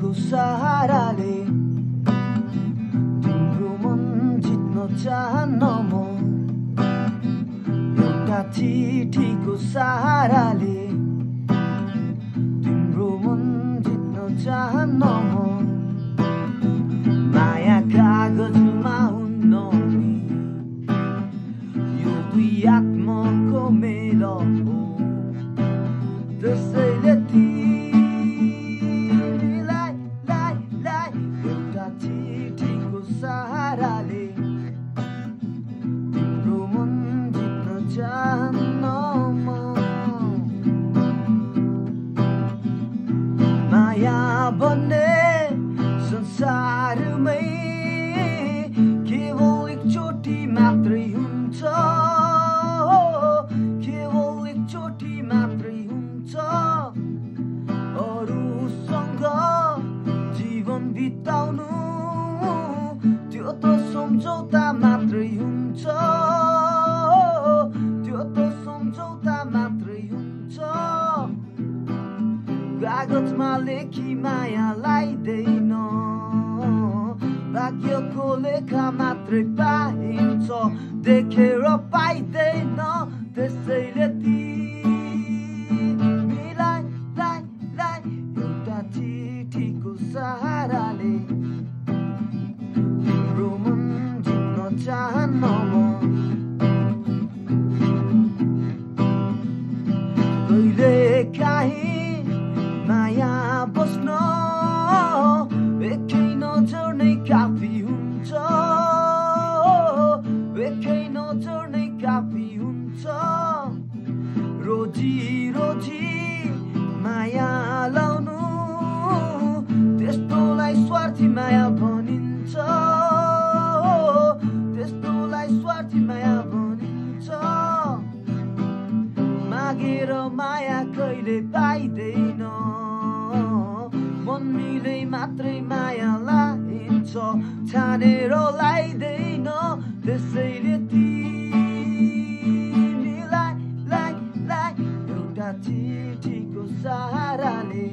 चिठीको सहाराले तिम्रो मन जित्न चाहन्न म एउटा चिठीको सहाराले तिम्रो मन जित्न चाहन्न म माया कागजमा हुन्न नि यो दुई आत्माको मेल हो त्यसैले तिमीलाई एउटा चिठीको सहाराले तिम्रो मन जित्न चाहन्न म माया भन्ने संसारमै केवल एकचोटि मात्रै हुन्छ केवल एकचोटि मात्रै हुन्छ अरूसँग जीवन बिताउनु त्यो त सम्झौता मात्रै हुन्छ त्यो त सम्झौता मात्रै हुन्छ कागजमा लेखी माया लाइदैन भाग्यको लेखा मात्रै पाइन्छ देखेर पाइँदैन त्यसैले तिमीलाई एउटा चिठीको सहाराले तिम्रो मन जित्न चाहन्न म कहिलेकाहीँ माया बस्न एकै नजर नै काफी हुन्छ एकै नजर नै काफी हुन्छ रोजी रोजी माया लाउनु त्यस्तोलाई स्वार्थी माया भनिन्छ त्यस्तोलाई स्वार्थी माया भनिन्छ मागेर माया कहिले पाइँदैन मन मिले मात्रै माया लाइन्छ छानेर लाइदैन त्यसैले तिमीलाई एउटा चिठीको सहाराले